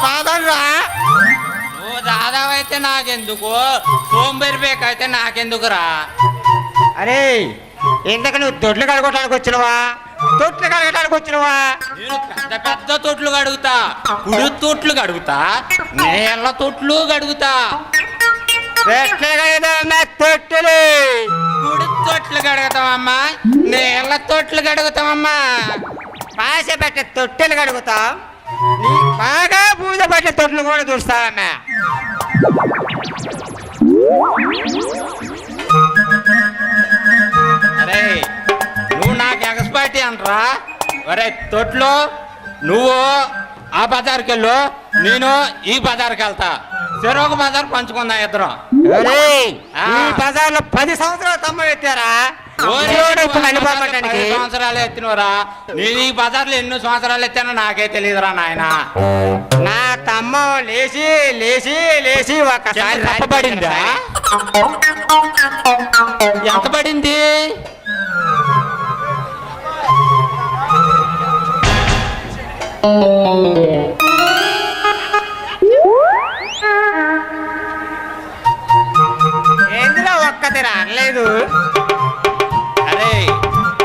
దాదారా. నువ్వు దాదావైతే నాకెందుకు, సోంబేరిపేకైతే నాకెందుకురా? అరే ఇంతకు నువ్వు తొట్లు కడుకోవడానికి వచ్చినవా, తొట్లు కడగటానికి వచ్చినవా? నేను పెద్ద పెద్ద తొట్లు కడుగుతా, కుడి తొట్లు కడుగుతా, నీళ్ళ తొట్లు కడుగుతా. తొట్టులు కుడి తొట్లు కడుగుతామమ్మా, నీళ్ళ తొట్లు కడుగుతామమ్మా. పాస పెట్టే తొట్టెలు కడుగుతాం, నీ బాగా పూజ పెట్టే తొట్లు కూడా చూస్తావమ్మా. అరే నువ్వు నాకు ఎగస్పాటి అంటరా? ఒరే తొట్లు, నువ్వు ఆ బజార్కి వెళ్ళు, నేను ఈ బజార్కి వెళ్తా. చెరొక బజార్ పంచుకుందాం ఇద్దరం. ఈ బజార్లో 10 సంవత్సరాలు తమ్మ పెట్టారా? 10 సంవత్సరాలు ఎత్తినవరా? నేను ఈ బజార్లో ఎన్నో సంవత్సరాలు ఎత్తానో నాకే తెలియదురా నాయన. నా తమ్మ లేచి లేచి లేచి ఒకసారి పడిందా? ఎంత పడింది? ఏందిరా ఒక్కది రాలేదు? అరే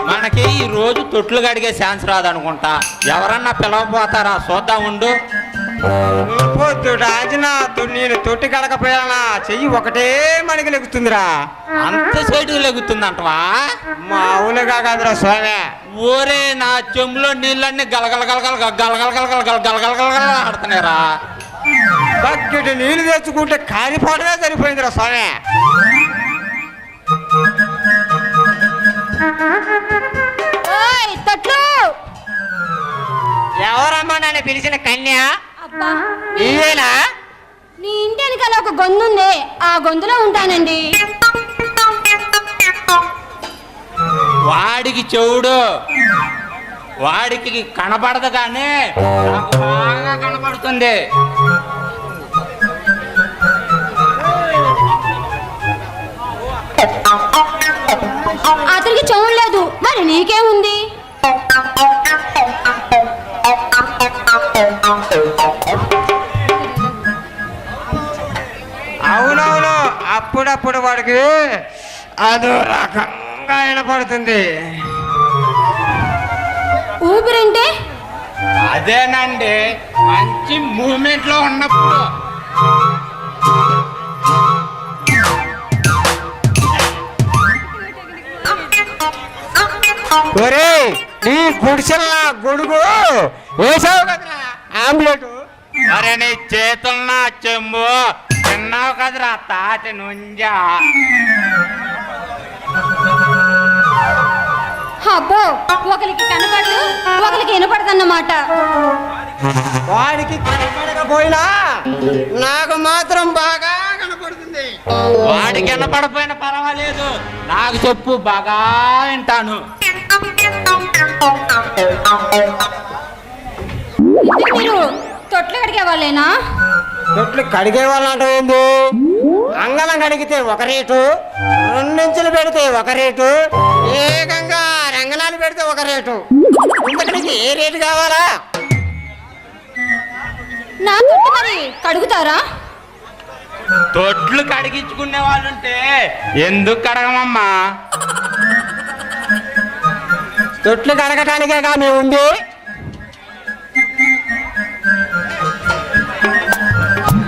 మనకి ఈ రోజు తొట్లు కడిగే ఛాన్స్ రాదనుకుంటా. ఎవరన్నా పిలవపోతారా? చూద్దాం ఉండు. పొద్దు రాజునా నేను తొట్టి కడకపోయానా చెయ్యి ఒకటే మనకి లెగుతుందిరా. అంత సైడ్కి లెగుతుందంటవా? మామూలుగా కాదురా స్వామి. ఓరే నా చెంబులో నీళ్ళన్నీ గలగల గలగల గలగల గలగల గలగల గలగల ఆడుతున్నారా? బకెట్ నీళ్లు తెచ్చుకుంటే కాలిపోవడమే సరిపోయిందిరా స్వామి. ఎవరమ్మా నన్ను పిలిచిన కన్య? ఇవేనా? నీ ఇంటి వెనకాల ఒక గొంతు ఉంది, ఆ గొంతులో ఉంటానండి. వాడికి చెవుడు, వాడికి కనపడదు కానీ నాకు బాగా కనపడుతుంది. అతనికి చెవుడు లేదు, మరి నీకేముంది? అవునవును, అప్పుడప్పుడు వాడికి అదో రకంగా వినపడుతుంది. ఊపిరంటే? అదేనండి, మంచి మూమెంట్ లో ఉన్నప్పుడు. ఒరే నీ గుడిసెల గొడుగు వేసావు కదరా ఆమ్లెట్. అరే నీ చేతుల్లో చెంబు తిన్నావు కదరా తాటి నుంజా. అబ్బో, ఒకరికి కనపడదు ఒకరికి వినపడదన్నమాట. వాడికి కనపడకపోయినా నాకు మాత్రం బాగా కనపడుతుంది. వాడికి వినపడపోయినా పర్వాలేదు, నాకు చెప్పు, బాగా వింటాను. మీరు తొట్లు కడిగే వాళ్ళేనా? తొట్లు కడిగే వాళ్ళు అంటే ఏంది? అంగళం కడిగితే ఒక రేటు, 2 ఇంచులు పెడితే ఒక రేటు, ఏకంగా రంగనాలు పెడితే ఒక రేటు. ఇంతకడికి ఏ రేటు కావాలా? నా తొట్టు మరి కడుగుతారా? తొట్లు కడిగించుకునే వాళ్ళుంటే ఎందుకు కడగమమ్మా? తొట్లు కడగటానికే కానీ ఉంది.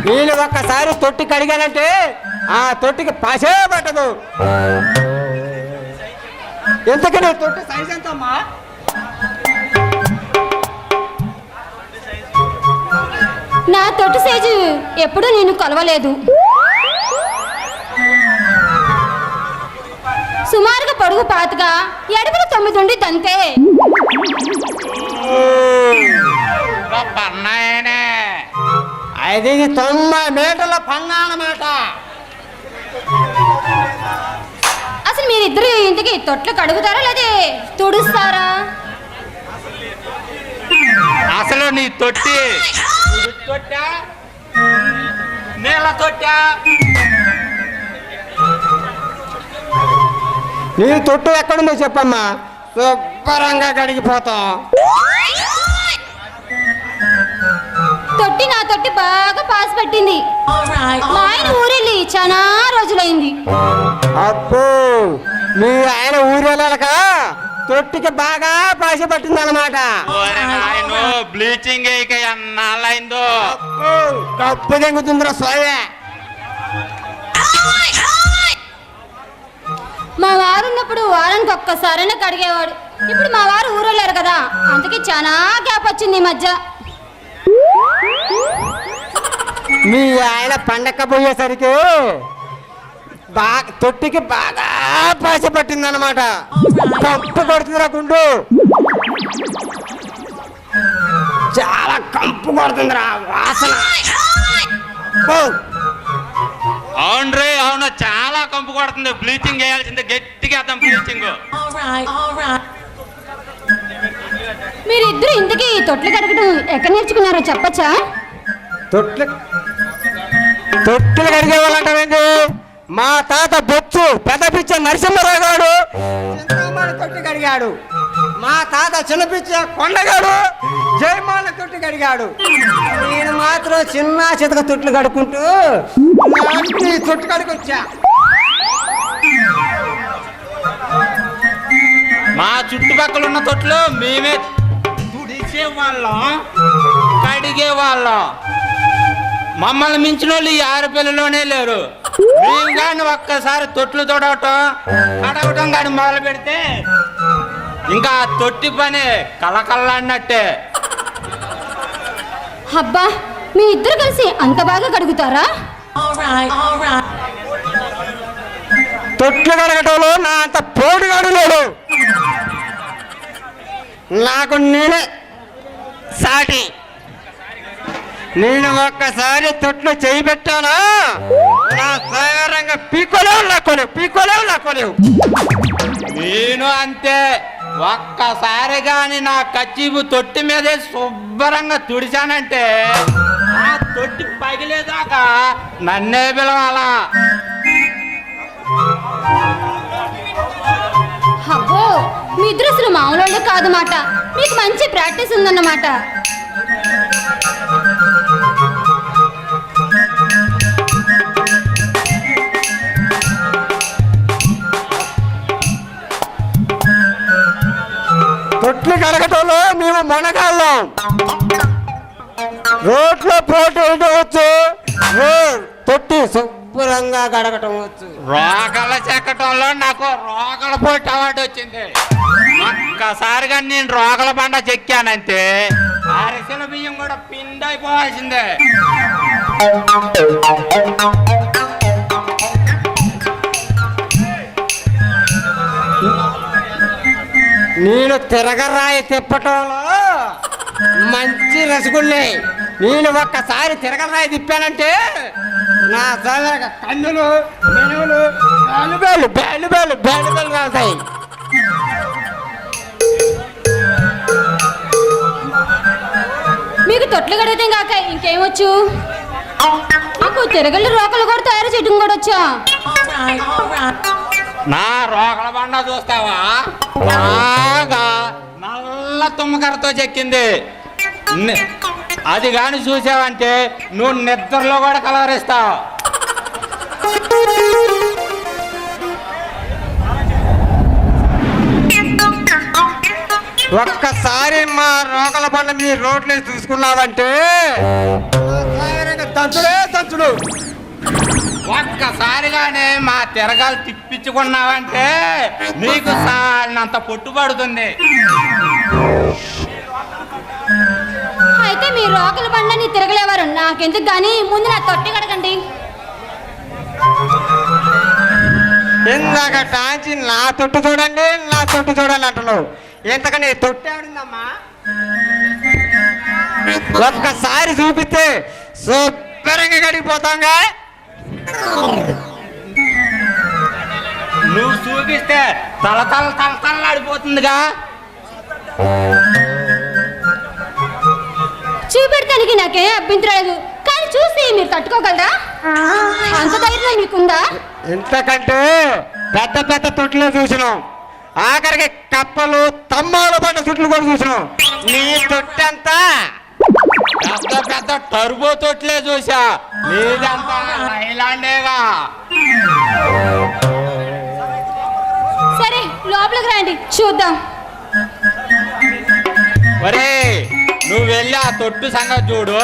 నేను ఒక్కసారి తొట్టి కడిగానంటే ఆ తొట్టికి పసే పట్టదు. ఎంతకనే తొట్టి సైజ్ ఎంతమ్మా? నా తొట్టు సైజు ఎప్పుడూ నేను కొలవలేదు. సుమారుగా పొడుగు పాతగా ఎడమలు 9 ఉండి తంతే. పన్నాయనే అది 90 మీటర్ల పన్నా అన్నమాట. అసలు మీరిద్దరు ఇంటికి తొట్లు కడుగుతారా లేదే తుడుస్తారా? అసలు నీ తొట్టి తొట్టా నీళ్ళ తొట్టా? నీ తొట్టు ఎక్కడుందో చెప్పమ్మా, శుభ్రంగా కడిగిపోతాం. తొట్టి తొట్టి నా తొట్టి బాగా పాసి పట్టింది. మా ఆయన ఊరెళ్ళి చాలా రోజులైంది. అబ్బో, మీ ఆయన ఊరేళ్ళక తొట్టికి బాగా పాసి పట్టింది అనమాట. బ్లీచింగ్ అన్నాళ్ళైందో కప్పు తెంగుతుందిరా స్వామి. మా వారు ఉన్నప్పుడు వారానికి ఒక్కసారైనా కడిగేవాడు. ఇప్పుడు మా వారు ఊరెళ్ళారు కదా, అందుకే చాలా గ్యాప్ వచ్చింది ఈ మధ్య. మీ ఆయన పండగ పోయేసరికి తొట్టికి బాగా పాసి పట్టింది అనమాట. కంపు కొడుతుందిరా గుండు, చాలా కంపు కొడుతుందిరా వాసన. అవును అవును, చాలా కంపు కొడుతుంది. బ్లీచింగ్ వేయాల్సిందే, గట్టిగా వేద్దాం బ్లీచింగ్. మీరిద్దరు ఇంతకీ తొట్లు కడగడం ఎక్కడ నేర్చుకున్నారో చెప్పచ్చా? తొట్టులు కడిగే వాళ్ళంటే మా తాత బొచ్చు పెద్ద పిచ్చ నరసింహరావు గారు తొట్టి కడిగాడు. మా తాత చిన్న పిచ్చ కొండగాడు జయమాల తొట్టి కడిగాడు. నేను మాత్రం చిన్న చితక తొట్లు కడుక్కుంటూ తొట్టు కడుకొచ్చా. మా చుట్టుపక్కల ఉన్న తొట్లు మేమే తుడిచే వాళ్ళం, కడిగే వాళ్ళం. మమ్మల్ని మించిన వాళ్ళు ఈ 6 పిల్లలోనే లేరు. మేము కానీ ఒక్కసారి తొట్లు తొడవటం కడగటం కానీ మొదలు పెడితే ఇంకా తొట్టి పని కలకల్లాడినట్టే. అబ్బా, మీ ఇద్దరు కలిసి అంత బాగా కడుగుతారా? తొట్లు కడగటంలో నా అంత పోటుగాడు లేడు. నాకు నేనే సాటి. నేను ఒక్కసారి తొట్లు చేయి పెట్టానా నా సాగరంగా పీకోలేవు. నేను అంతే. ఒక్కసారి గాని నా కచ్చీపు తొట్టి మీదే శుభ్రంగా తుడిచానంటే ఆ తొట్టి పగిలేదాకా నన్నే పిలవాలా. అబ్బో, మీ ఇద్దరు అసలు మామూలు కాదన్నమాట. మీకు మంచి ప్రాక్టీస్ ఉందన్నమాట. తొట్లు కడగటంలో మేము మొనగాళ్ళం. రోడ్లో పోటు ఉండవచ్చు, తొట్టి శుభ్రంగా కడగటం వచ్చు. రోగల చెక్కటంలో నాకు రోగల పోటీ అవార్డు వచ్చింది. ఒక్కసారిగా నేను రోగల బండ చెక్కానంటే అరిసెల బియ్యం కూడా పిండి అయిపోవాల్సిందే. నేను తిరగరాయి తిప్పటంలో మంచి రసగుల్లి. నేను ఒక్కసారి తిరగరాయి తిప్పానంటే నా సోదర కన్నులు మెనువులు బేలు రావుతాయి. మీకు తొట్లు కడిగితే కాక ఇంకేమొచ్చు? మీకు తిరగళ్ళు రోకలు కూడా తయారు చేయడం కూడా వచ్చా? నా రోకల బండ చూస్తావా, బాగా నల్ల తుమ్మకరతో చెక్కింది. అది కాని చూసావంటే నువ్వు నిద్రలో కూడా కలవరిస్తావు. ఒక్కసారి మా రోకల బండ మీ రోడ్లు చూసుకున్నావంటే తంచుడు. ఒక్కసారిగానే మా తిరగాలు తిప్పించుకున్నావంటే నీకు సాలినంత పొట్టుపడుతుంది. అయితే మీ రోకల బండని తిరగలేవారు, నాకెందుకు గానీ ముందు నా తొట్టి కడగండి. ఇందాక టాంచి నా తొట్టు చూడండి అంటున్నావు. ఎంతకని తొట్టి ఆడిందమ్మా? ఒక్కసారి చూపిస్తే శుభ్రంగా గడిగిపోతాంగా. నువ్వు చూపిస్తే తలతల్లాడిపోతుందిగా. చూపెడతానికి నాకేం అభ్యంతరం లేదు, కానీ చూసి మీరు తట్టుకోగలరా? అంత ధైర్యం మీకుందా? ఎంతకంటే పెద్ద తొట్లు చూసినాం. ఆఖరికి కప్పలు తమ్మాలు పడ్డ చుట్లు కూడా చూసినాం. నీ తొట్టంతా పెద్ద పెద్ద టర్బో తొట్లే చూసా, లేదంతా ఐలాండేగా. సరే లోపలికి రండి చూద్దాం. ఒరే నువ్వు వెళ్ళి ఆ తొట్టు సంగతి చూడు,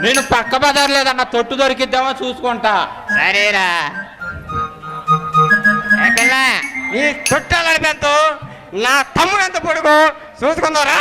నేను పక్క బజార్ లేదన్న తొట్టు దొరికిద్దామో చూసుకుంటా. సరేరా నీ చుట్టాలు ఎంత నా తమ్ముడు ఎంత పొడుగు చూసుకుందారా.